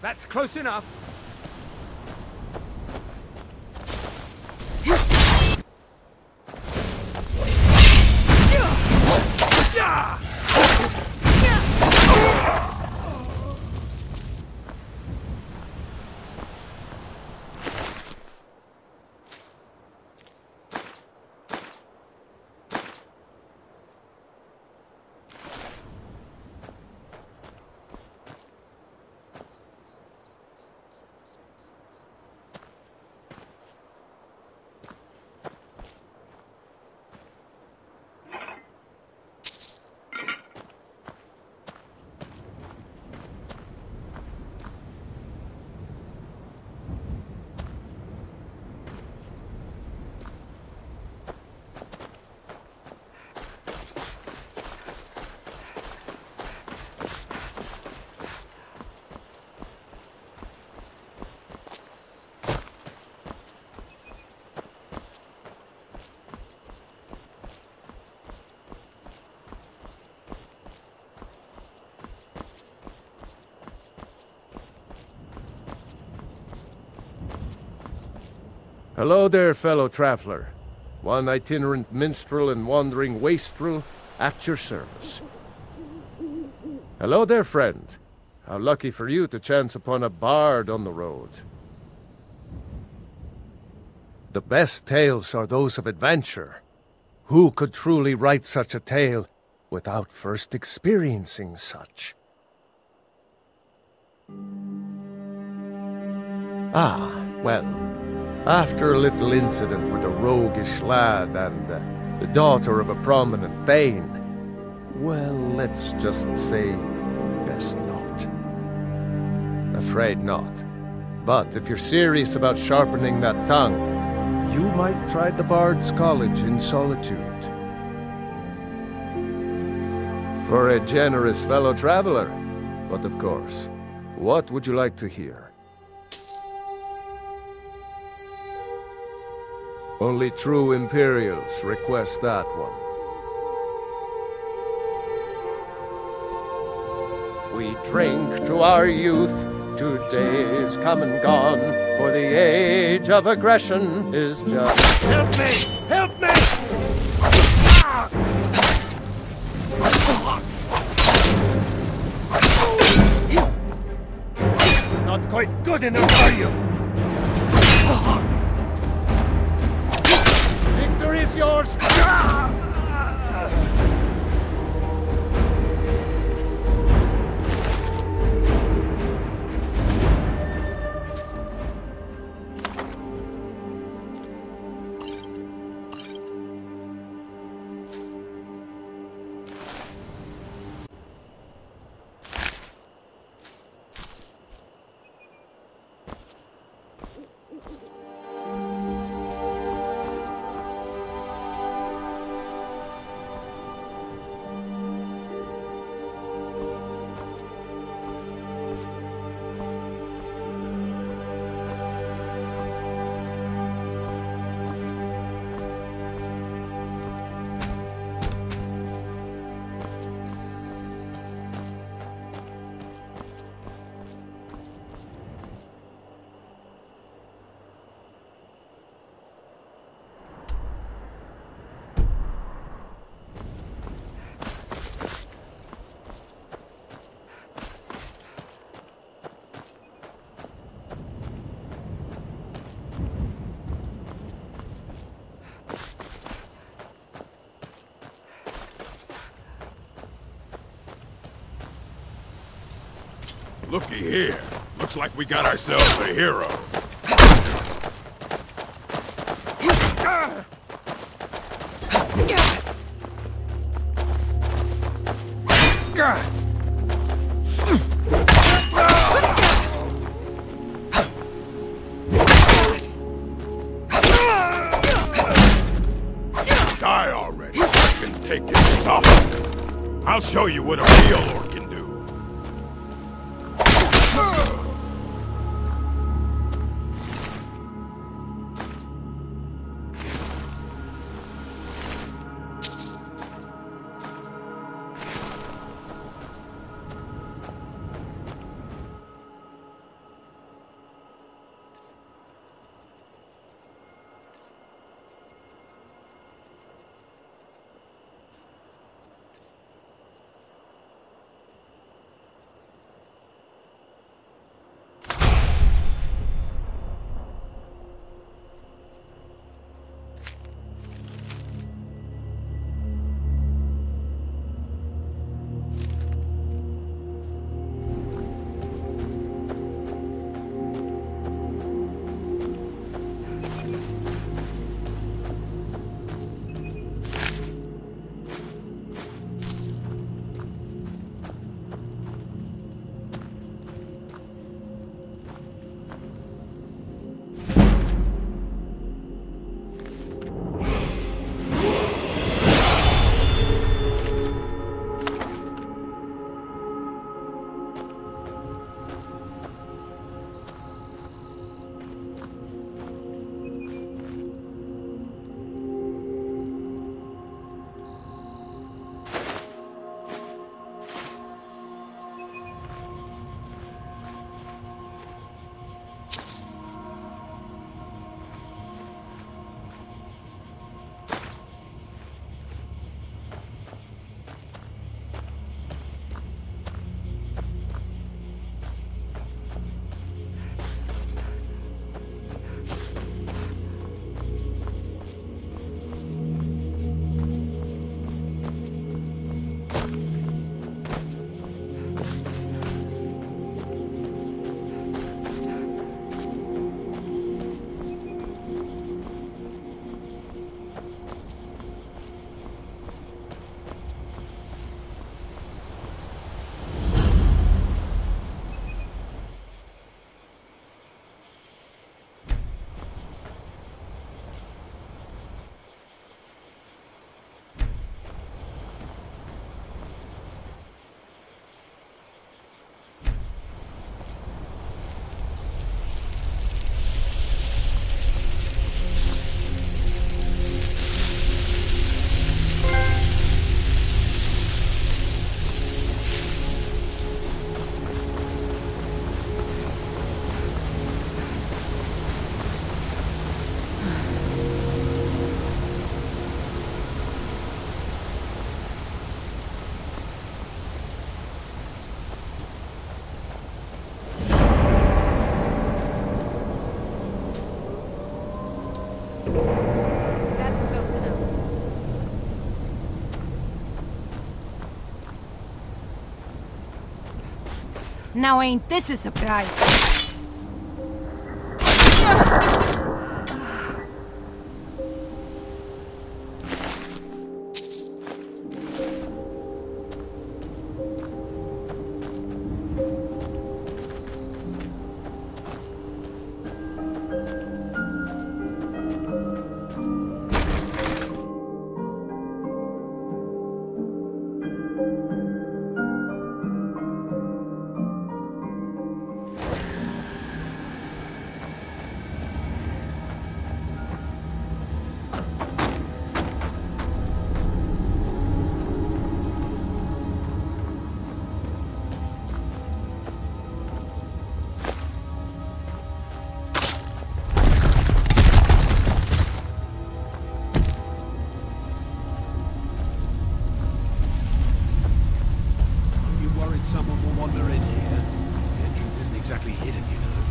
That's close enough. Hello there, fellow traveler. One itinerant minstrel and wandering wastrel at your service. Hello there, friend. How lucky for you to chance upon a bard on the road. The best tales are those of adventure. Who could truly write such a tale without first experiencing such? Ah, well. After a little incident with a roguish lad and the daughter of a prominent thane, well, let's just say, best not. Afraid not. But if you're serious about sharpening that tongue, you might try the Bard's College in Solitude. For a generous fellow traveler. But of course, what would you like to hear? Only true Imperials request that one. We drink to our youth, 2 days come and gone, for the age of aggression is just... Help me! Help me! Not quite good enough, are you? Victory is yours! Looky here. Looks like we got ourselves a hero. Die already. I can take it. Stop. I'll show you what a real orc can do. Now ain't this a surprise? Someone will wander in here. The entrance isn't exactly hidden, you know.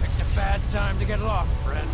Picked a bad time to get lost, friend.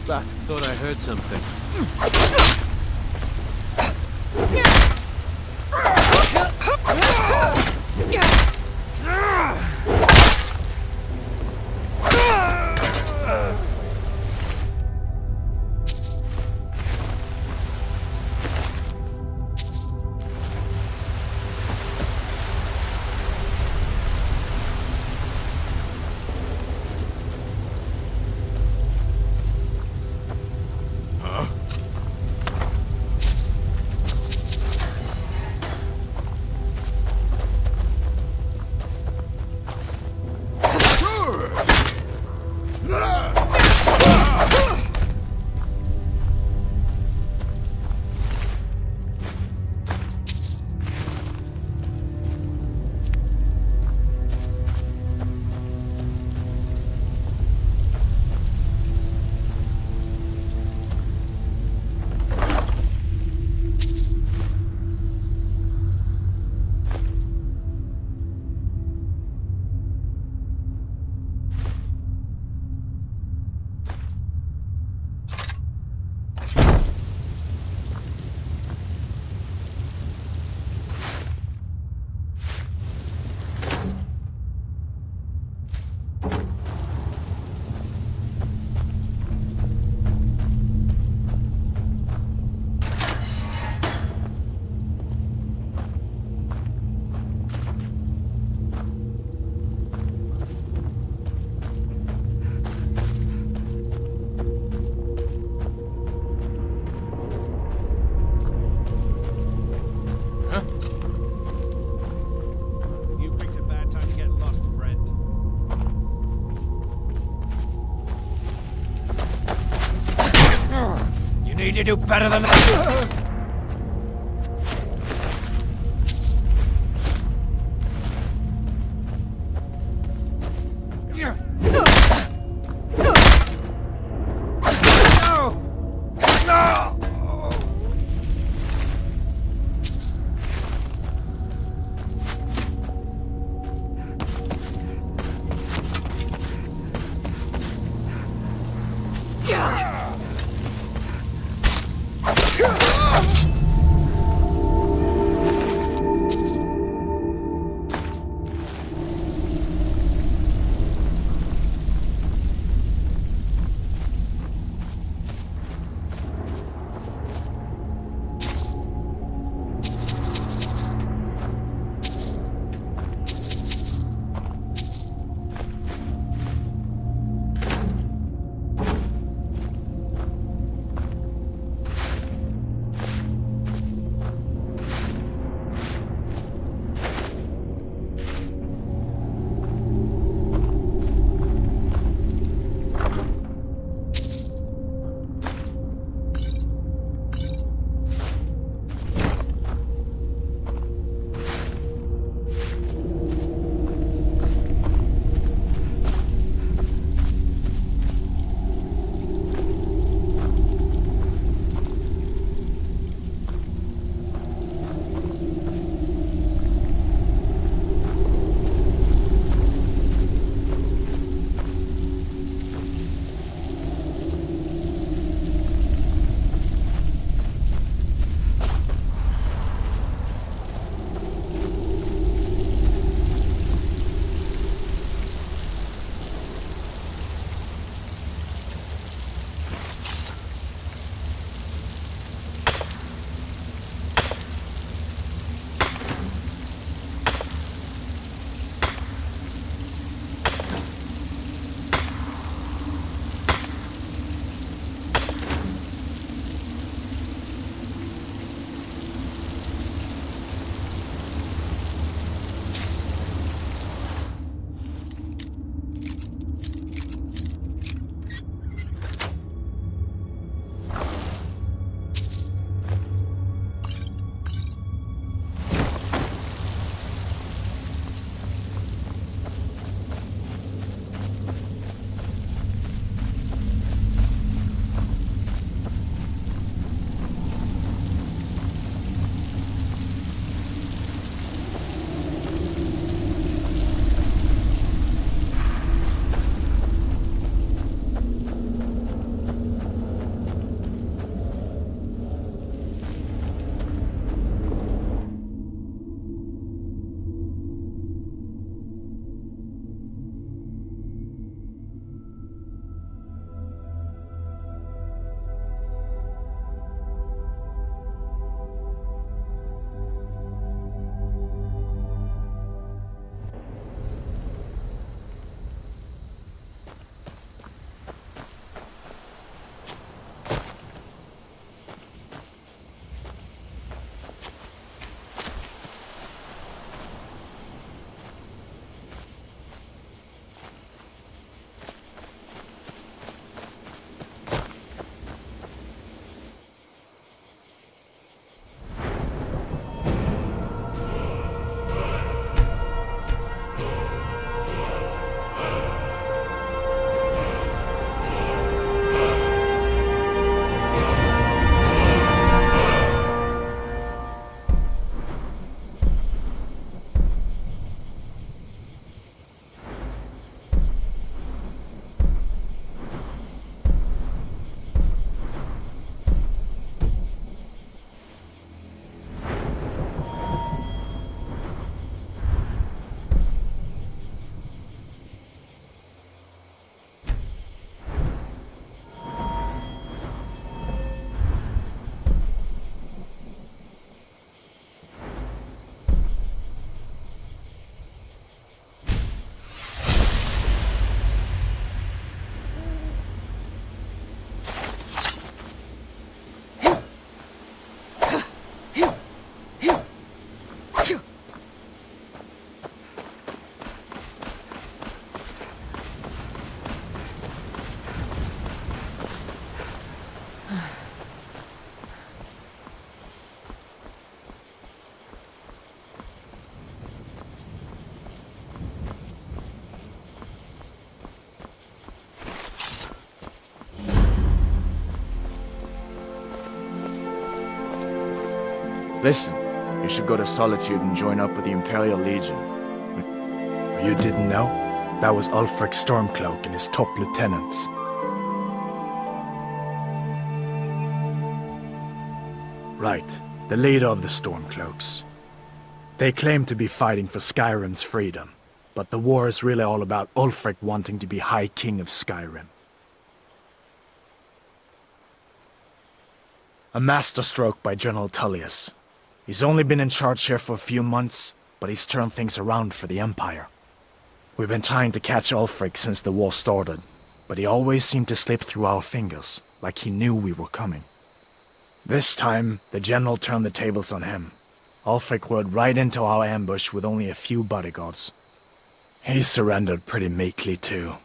That? Thought I heard something. need to do better than that. Listen, you should go to Solitude and join up with the Imperial Legion. You didn't know? That was Ulfric Stormcloak and his top lieutenants. Right, the leader of the Stormcloaks. They claim to be fighting for Skyrim's freedom, but the war is really all about Ulfric wanting to be High King of Skyrim. A masterstroke by General Tullius. He's only been in charge here for a few months, but he's turned things around for the Empire. We've been trying to catch Ulfric since the war started, but he always seemed to slip through our fingers, like he knew we were coming. This time, the General turned the tables on him. Ulfric rode right into our ambush with only a few bodyguards. He surrendered pretty meekly too.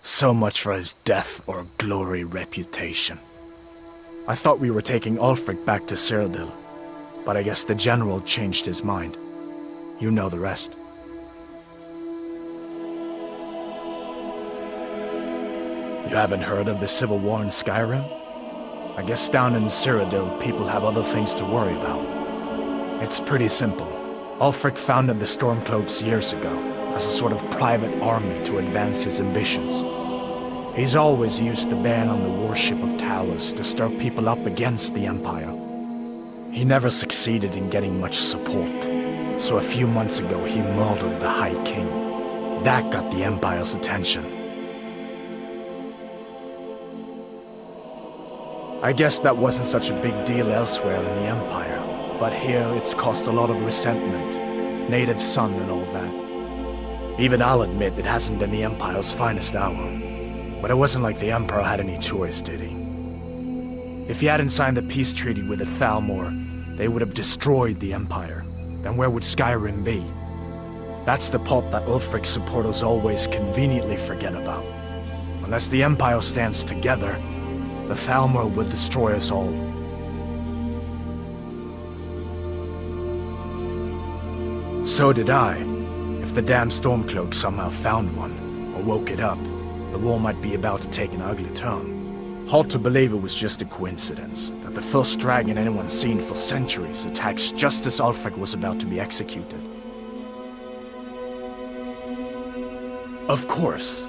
So much for his death or glory reputation. I thought we were taking Ulfric back to Cyrodiil, but I guess the General changed his mind. You know the rest. You haven't heard of the Civil War in Skyrim? I guess down in Cyrodiil, people have other things to worry about. It's pretty simple. Ulfric founded the Stormcloaks years ago, as a sort of private army to advance his ambitions. He's always used the ban on the worship of towers to stir people up against the Empire. He never succeeded in getting much support, so a few months ago he murdered the High King. That got the Empire's attention. I guess that wasn't such a big deal elsewhere in the Empire, but here it's caused a lot of resentment, native son and all that. Even I'll admit it hasn't been the Empire's finest hour. But it wasn't like the Emperor had any choice, did he? If he hadn't signed the peace treaty with the Thalmor, they would have destroyed the Empire. Then where would Skyrim be? That's the part that Ulfric's supporters always conveniently forget about. Unless the Empire stands together, the Thalmor will destroy us all. So did I. If the damn Stormcloak somehow found one, or woke it up, the war might be about to take an ugly turn. Hard to believe it was just a coincidence, that the first dragon anyone's seen for centuries attacks just as Ulfric was about to be executed. Of course.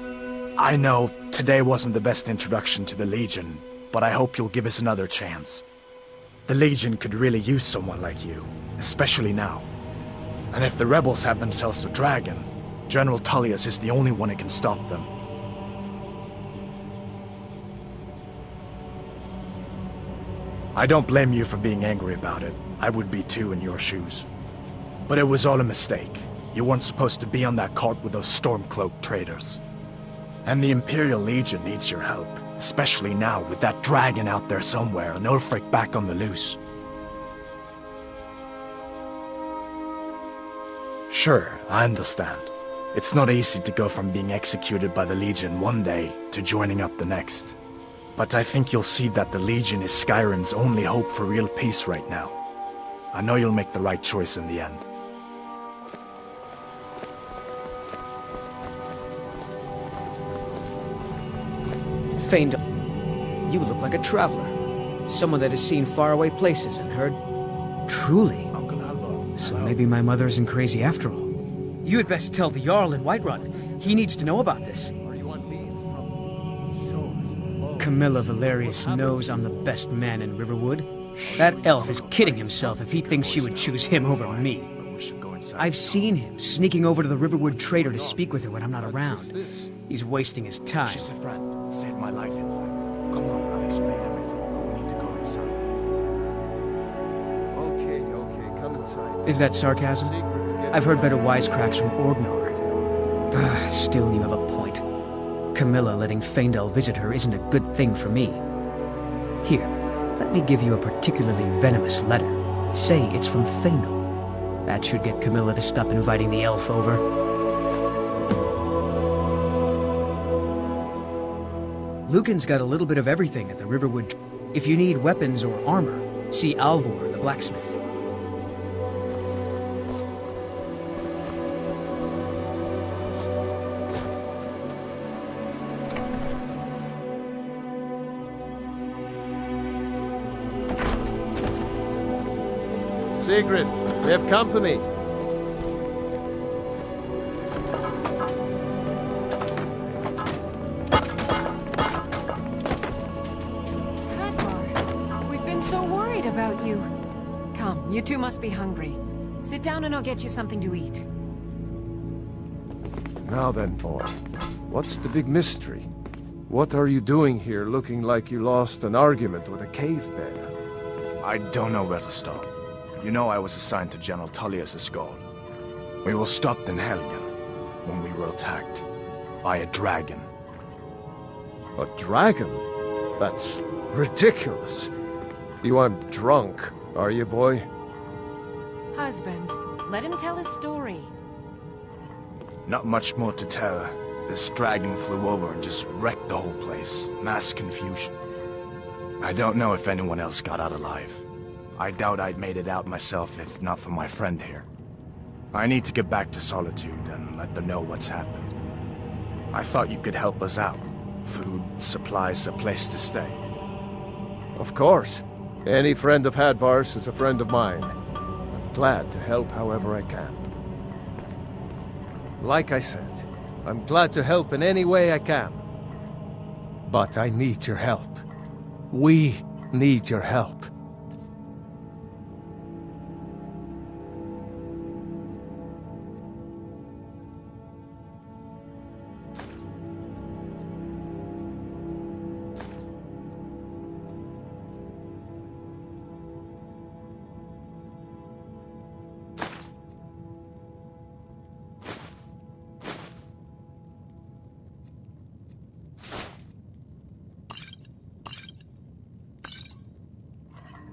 I know today wasn't the best introduction to the Legion, but I hope you'll give us another chance. The Legion could really use someone like you, especially now. And if the rebels have themselves a dragon, General Tullius is the only one who can stop them. I don't blame you for being angry about it. I would be too in your shoes. But it was all a mistake. You weren't supposed to be on that cart with those Stormcloak traitors. And the Imperial Legion needs your help, especially now with that dragon out there somewhere and Ulfric back on the loose. Sure, I understand. It's not easy to go from being executed by the Legion one day to joining up the next. But I think you'll see that the Legion is Skyrim's only hope for real peace right now. I know you'll make the right choice in the end. Faendal, you look like a traveler. Someone that has seen faraway places and heard... Truly? So maybe my mother isn't crazy after all. You had best tell the Jarl in Whiterun. He needs to know about this. Camilla Valerius knows I'm the best man in Riverwood. That elf is kidding himself if he thinks she would choose him over me. I've seen him sneaking over to the Riverwood trader to speak with her when I'm not around. He's wasting his time. She's a friend. Saved my life, in fact. Come on, I'll explain everything, but we need to go inside. Okay, come inside. Is that sarcasm? I've heard better wisecracks from Orgnar. Still, you have a point. Camilla letting Faendal visit her isn't a good thing for me. Here, let me give you a particularly venomous letter. Say it's from Faendal. That should get Camilla to stop inviting the elf over. Lucan's got a little bit of everything at the Riverwood. If you need weapons or armor, see Alvor, the blacksmith. Sigrid, we have company. Redguard, we've been so worried about you. Come, you two must be hungry. Sit down and I'll get you something to eat. Now then, boy, what's the big mystery? What are you doing here looking like you lost an argument with a cave bear? I don't know where to start. You know I was assigned to General Tullius' guard. We were stopped in Helgen when we were attacked by a dragon. A dragon? That's ridiculous. You aren't drunk, are you, boy? Husband, let him tell his story. Not much more to tell. This dragon flew over and just wrecked the whole place. Mass confusion. I don't know if anyone else got out alive. I doubt I'd made it out myself if not for my friend here. I need to get back to Solitude and let them know what's happened. I thought you could help us out. Food, supplies, a place to stay. Of course. Any friend of Hadvar's is a friend of mine. I'm glad to help however I can. Like I said, I'm glad to help in any way I can. But I need your help. We need your help.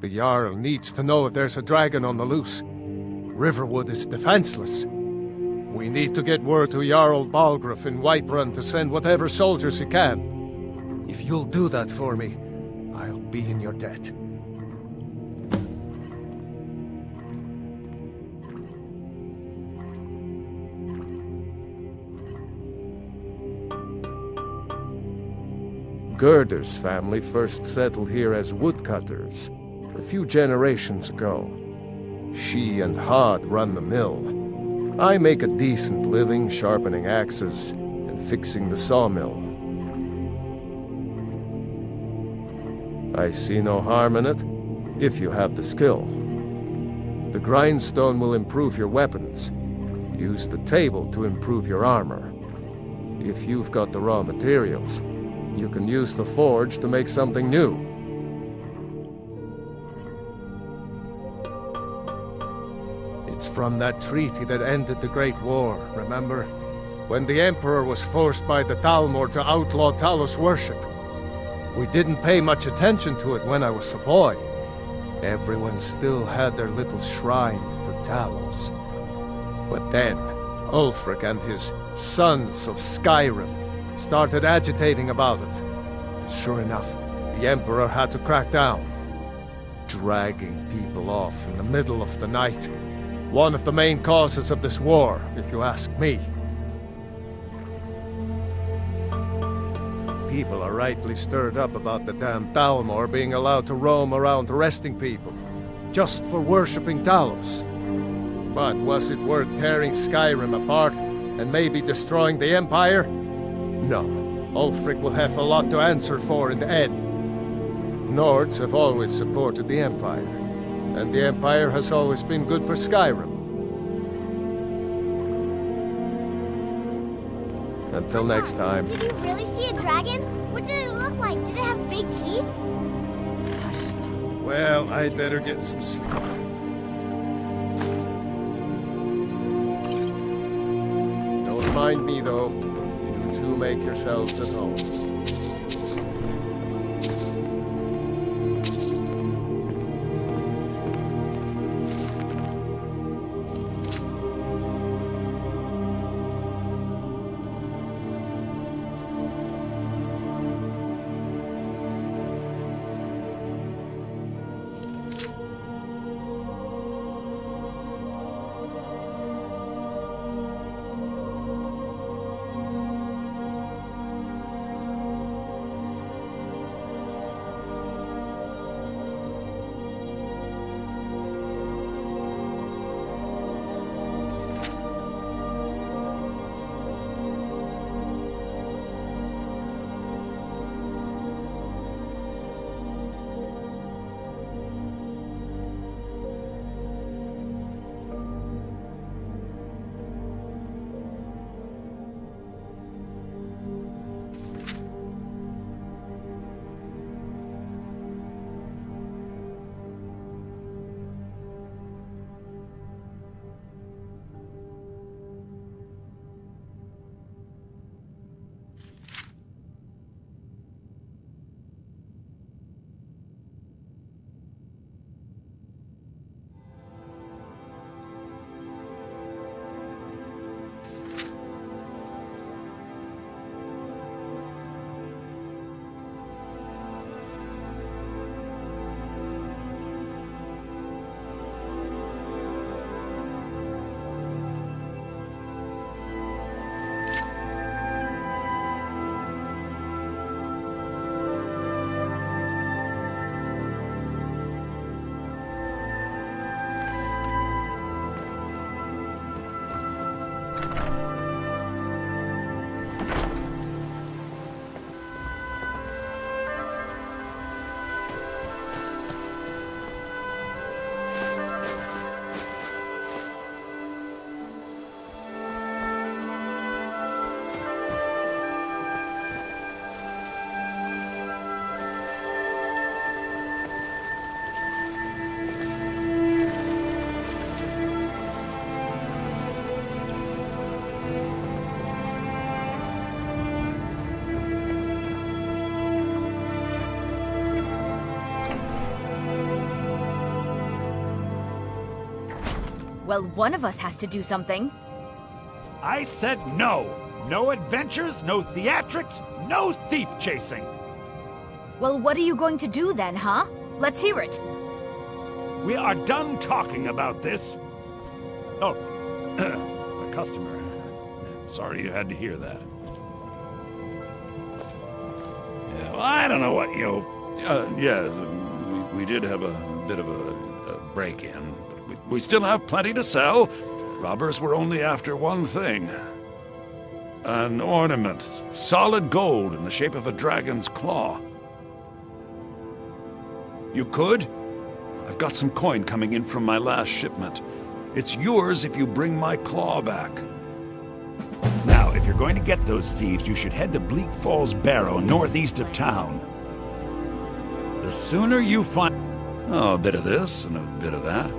The Jarl needs to know if there's a dragon on the loose. Riverwood is defenseless. We need to get word to Jarl Balgruuf in Whiterun to send whatever soldiers he can. If you'll do that for me, I'll be in your debt. Gerder's family first settled here as woodcutters a few generations ago. She and Hod run the mill. I make a decent living sharpening axes and fixing the sawmill. I see no harm in it, if you have the skill. The grindstone will improve your weapons. Use the table to improve your armor. If you've got the raw materials, you can use the forge to make something new. It's from that treaty that ended the Great War, remember? When the Emperor was forced by the Thalmor to outlaw Talos worship. We didn't pay much attention to it when I was a boy. Everyone still had their little shrine to Talos. But then, Ulfric and his sons of Skyrim started agitating about it. Sure enough, the Emperor had to crack down. Dragging people off in the middle of the night. One of the main causes of this war, if you ask me. People are rightly stirred up about the damn Thalmor being allowed to roam around arresting people, just for worshipping Talos. But was it worth tearing Skyrim apart and maybe destroying the Empire? No. Ulfric will have a lot to answer for in the end. Nords have always supported the Empire, and the Empire has always been good for Skyrim. Until next time. Did you really see a dragon? What did it look like? Did it have big teeth? Well, I'd better get some sleep. Don't mind me, though. You two make yourselves at home. Well, one of us has to do something. I said no. No adventures, no theatrics, no thief chasing. Well, what are you going to do then, huh? Let's hear it. We are done talking about this. Oh, a customer. Sorry you had to hear that. Yeah, well, I don't know what you... yeah, we did have a bit of a break-in, but we still have plenty to sell. Robbers were only after one thing. An ornament, solid gold in the shape of a dragon's claw. You could? I've got some coin coming in from my last shipment. It's yours if you bring my claw back. Now, if you're going to get those thieves, you should head to Bleak Falls Barrow, northeast of town. The sooner you find... Oh, a bit of this and a bit of that.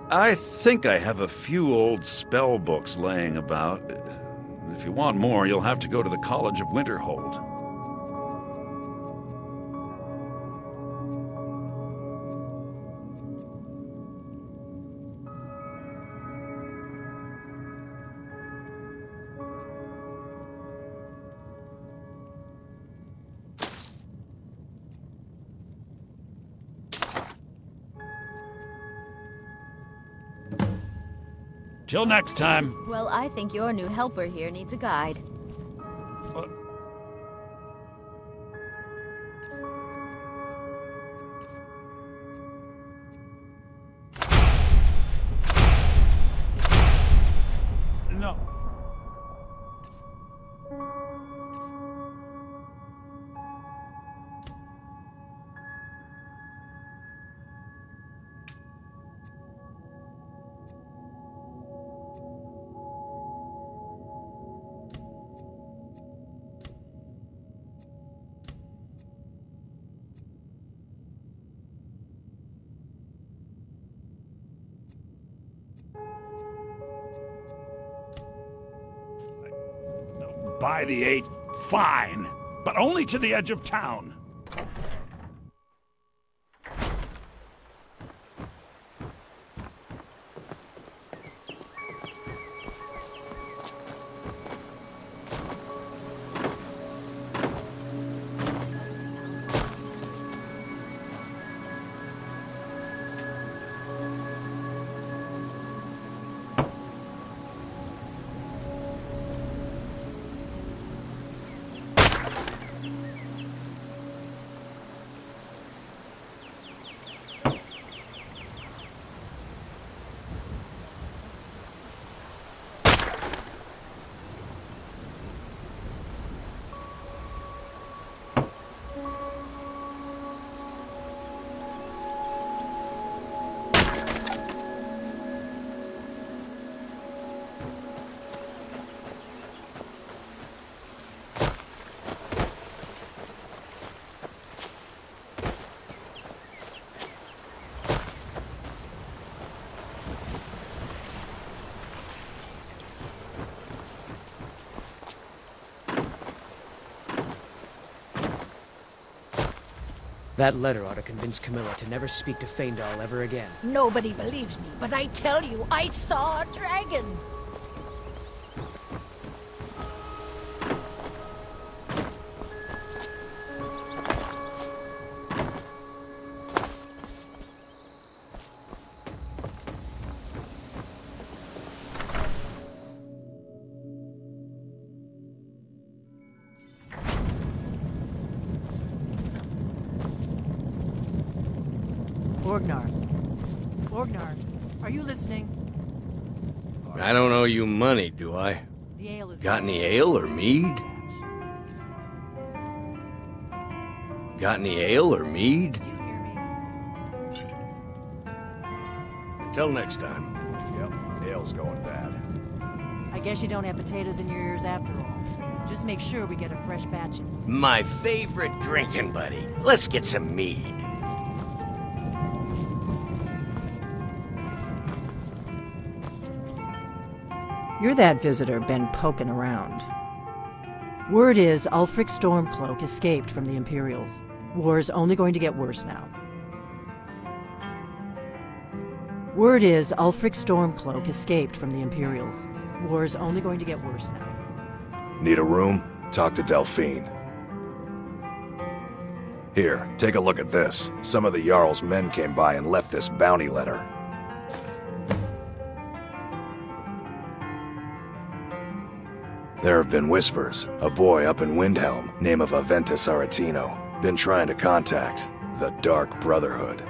I think I have a few old spell books laying about. If you want more, you'll have to go to the College of Winterhold. Till next time. Well, I think your new helper here needs a guide. No. By the 8, fine, but only to the edge of town. That letter ought to convince Camilla to never speak to Faendal ever again. Nobody believes me, but I tell you, I saw a dragon! Orgnar, are you listening? I don't owe you money, do I? The ale is Got any ale or mead? Got any ale or mead? Did you hear me? Until next time. Yep, ale's going bad. I guess you don't have potatoes in your ears after all. Just make sure we get a fresh batches. My favorite drinking buddy. Let's get some mead. You're that visitor been poking around. Word is Ulfric Stormcloak escaped from the Imperials. War's only going to get worse now. Word is Ulfric Stormcloak escaped from the Imperials. War's only going to get worse now. Need a room? Talk to Delphine. Here, take a look at this. Some of the Jarl's men came by and left this bounty letter. There have been whispers. A boy up in Windhelm, name of Aventus Aretino, been trying to contact the Dark Brotherhood.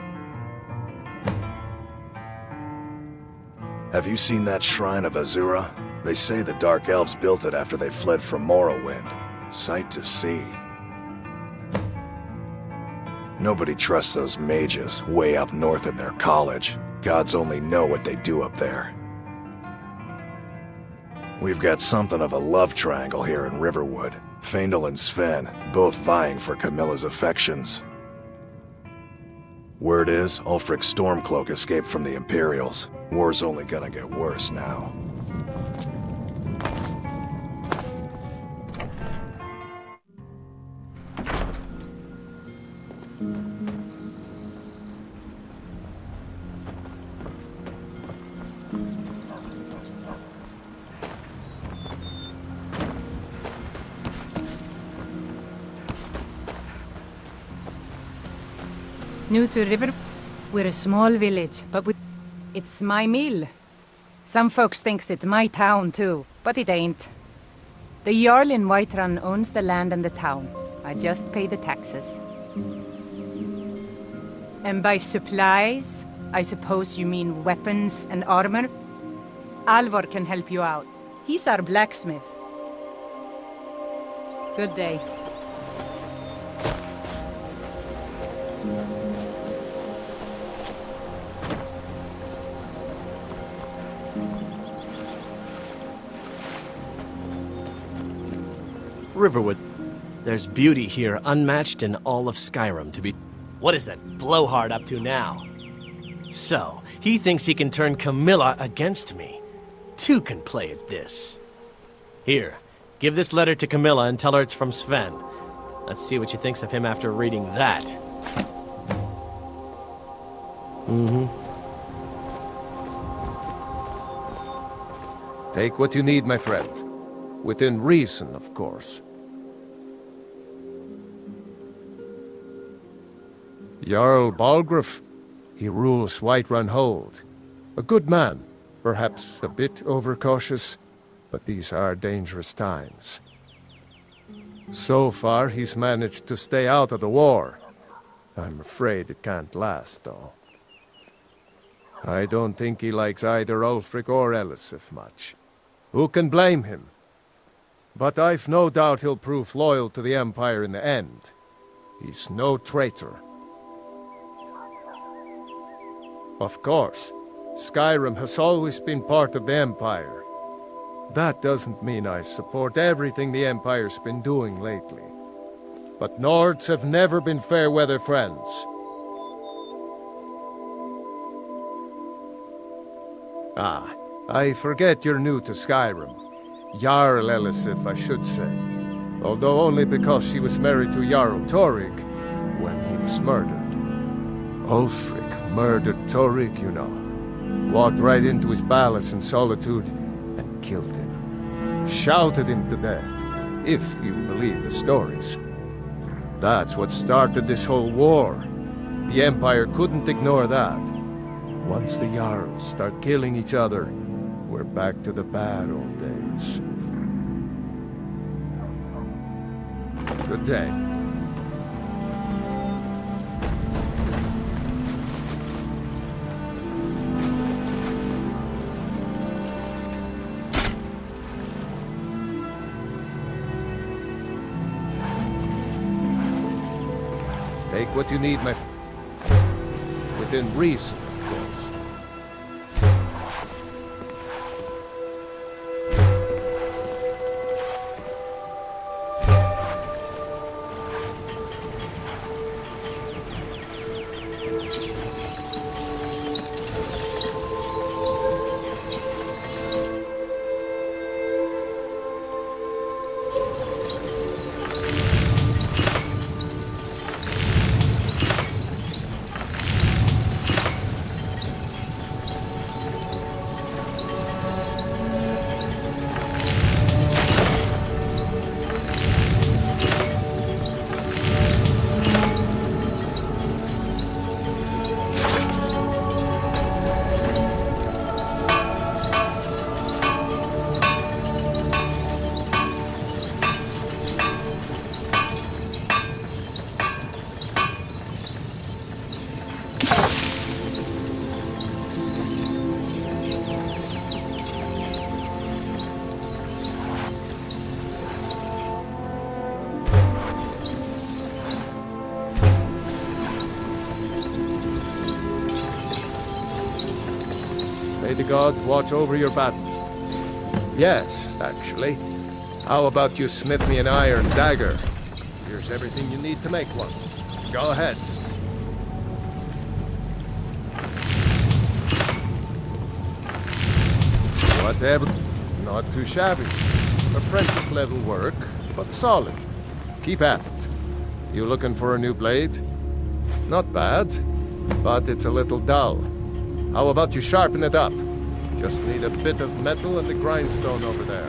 Have you seen that shrine of Azura? They say the Dark Elves built it after they fled from Morrowind. Sight to see. Nobody trusts those mages way up north in their college. Gods only know what they do up there. We've got something of a love triangle here in Riverwood. Faendal and Sven, both vying for Camilla's affections. Word is, Ulfric Stormcloak escaped from the Imperials. War's only gonna get worse now. New to River, we're a small village, but it's my mill. Some folks thinks it's my town too, but it ain't. The Jarl in Whiterun owns the land and the town. I just pay the taxes. And by supplies, I suppose you mean weapons and armor? Alvor can help you out. He's our blacksmith. Good day. Riverwood. There's beauty here unmatched in all of Skyrim to be... What is that blowhard up to now? So, he thinks he can turn Camilla against me. Two can play at this. Here, give this letter to Camilla and tell her it's from Sven. Let's see what she thinks of him after reading that. Take what you need, my friend. Within reason, of course. Jarl Balgruuf, he rules Whiterun Hold. A good man, perhaps a bit overcautious, but these are dangerous times. So far, he's managed to stay out of the war. I'm afraid it can't last, though. I don't think he likes either Ulfric or Elisif much. Who can blame him? But I've no doubt he'll prove loyal to the Empire in the end. He's no traitor. Of course, Skyrim has always been part of the Empire. That doesn't mean I support everything the Empire's been doing lately. But Nords have never been fair-weather friends. Ah, I forget you're new to Skyrim. Jarl Elisif, I should say. Although only because she was married to Jarl Torygg when he was murdered. Ulfric murdered Torygg, you know. Walked right into his palace in Solitude and killed him. Shouted him to death, if you believe the stories. That's what started this whole war. The Empire couldn't ignore that. Once the Jarls start killing each other, we're back to the bad old days. Good day. Take what you need, my friend. Within reason, of course. May the gods watch over your battles. Yes, actually. How about you smith me an iron dagger? Here's everything you need to make one. Go ahead. Whatever. Not too shabby. Apprentice level work, but solid. Keep at it. You looking for a new blade? Not bad, but it's a little dull. How about you sharpen it up? Just need a bit of metal and the grindstone over there.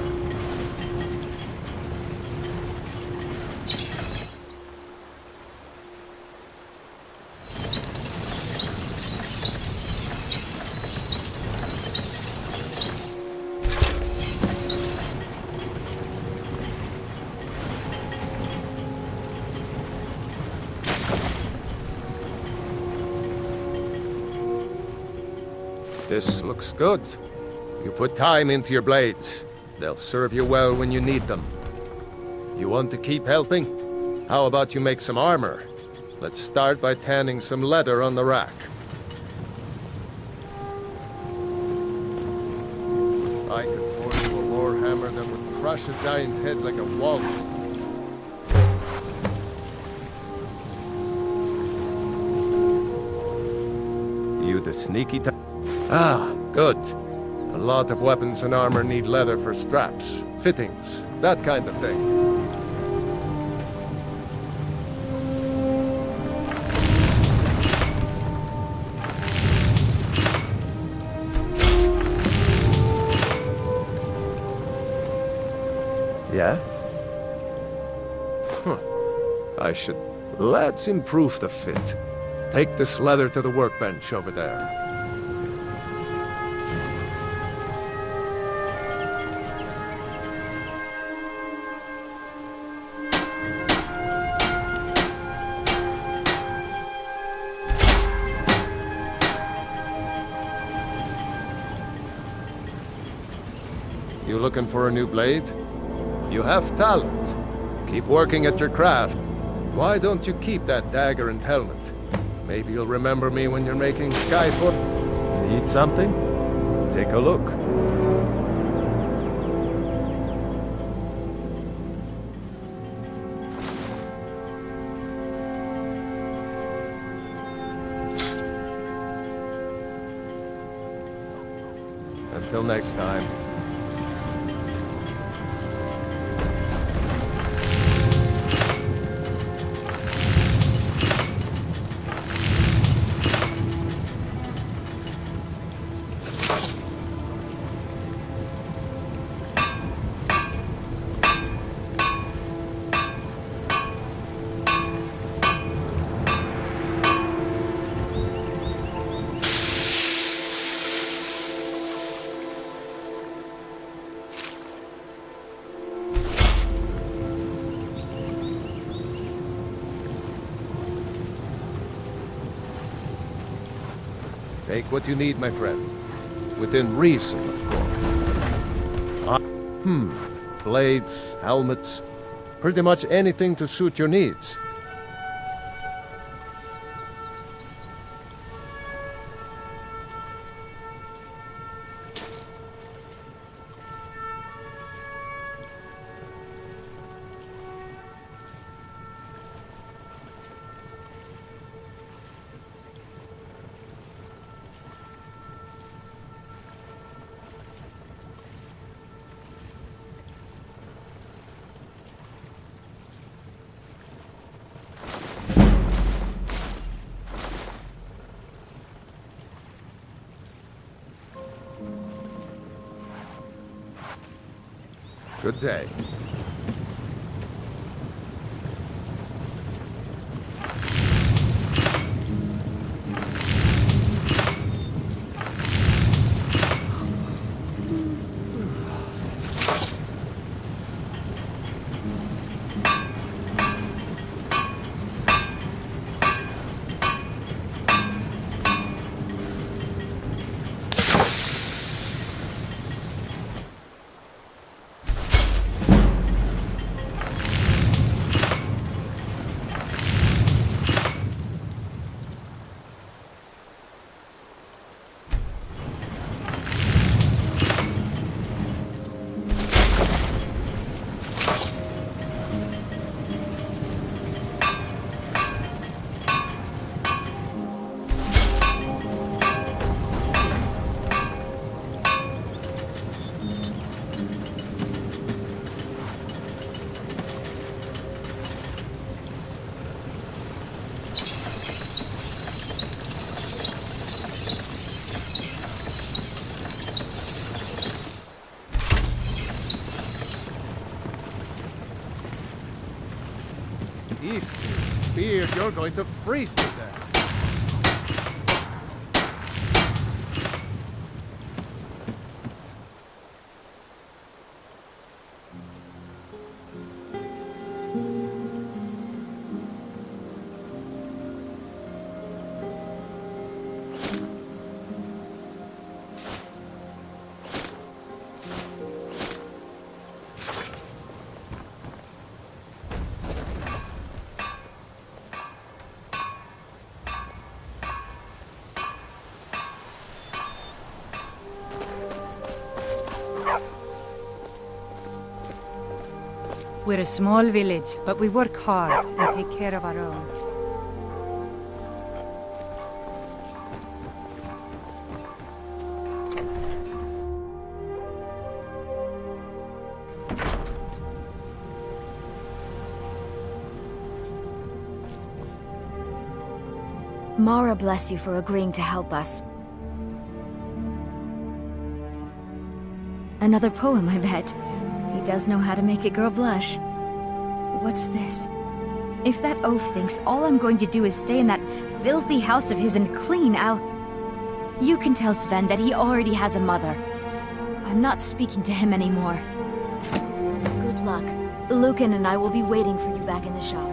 This looks good. You put time into your blades. They'll serve you well when you need them. You want to keep helping? How about you make some armor? Let's start by tanning some leather on the rack. I could forge you a warhammer that would crush a giant's head like a walnut. You the sneaky type? Ah, good. A lot of weapons and armor need leather for straps, fittings, that kind of thing. Yeah? Huh. Let's improve the fit. Take this leather to the workbench over there. You looking for a new blade? You have talent. Keep working at your craft. Why don't you keep that dagger and helmet? Maybe you'll remember me when you're making Skyfoot. Need something? Take a look. Till next time. Take what you need, my friend. Within reason, of course. Blades, helmets, pretty much anything to suit your needs. Good day. East, Beard, you're going to freeze to death. We're a small village, but we work hard and take care of our own. Mara bless you for agreeing to help us. Another poem, I bet. He does know how to make a girl blush. What's this? If that oaf thinks all I'm going to do is stay in that filthy house of his and clean, You can tell Sven that he already has a mother. I'm not speaking to him anymore. Good luck. Lucan and I will be waiting for you back in the shop.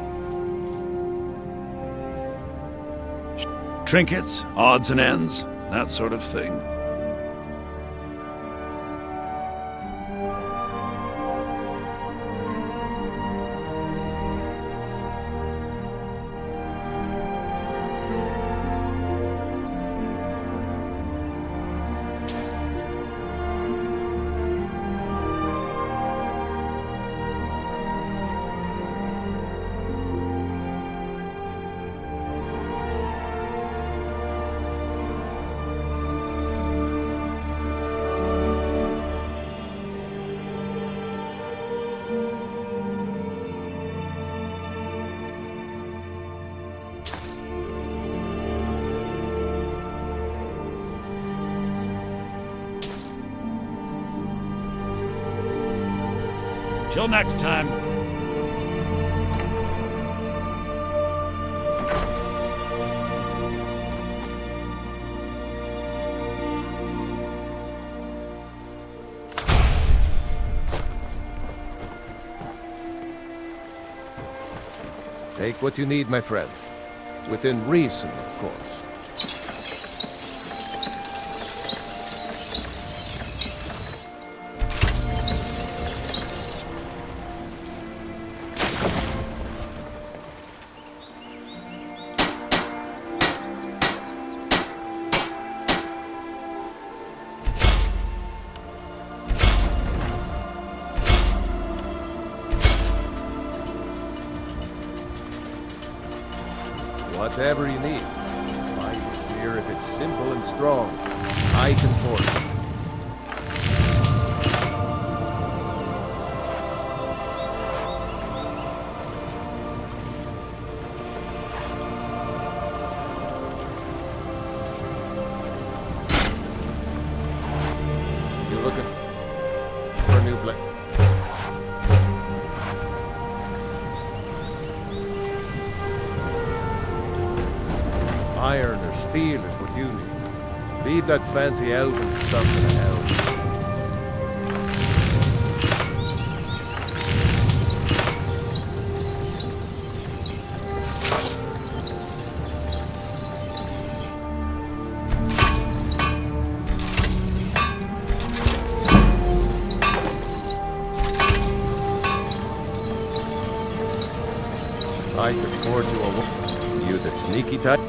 Trinkets, odds and ends, that sort of thing. Till next time. Take what you need, my friend. Within reason, of course. Whatever you need. Buy this here if it's simple and strong. I can forge it. You looking for a new blade? Iron or steel is what you need. Leave that fancy elven stuff to the elves. I could forge you a... You the sneaky type?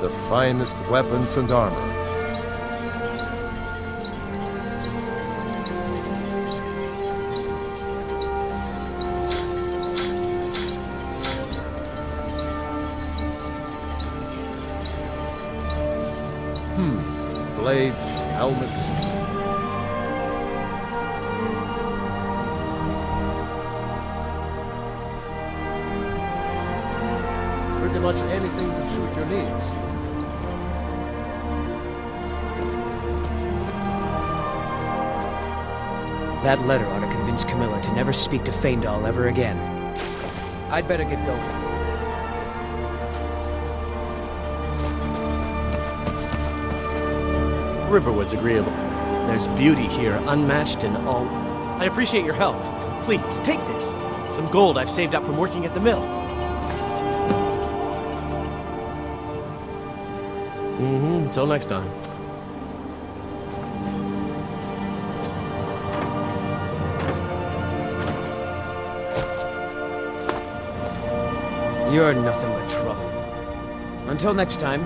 The finest weapons and armor. Blades, helmets. Pretty much anything to suit your needs. That letter ought to convince Camilla to never speak to Faendal ever again. I'd better get going. Riverwood's agreeable. There's beauty here, unmatched in all... I appreciate your help. Please, take this. Some gold I've saved up from working at the mill. Until next time. You're nothing but trouble. Until next time.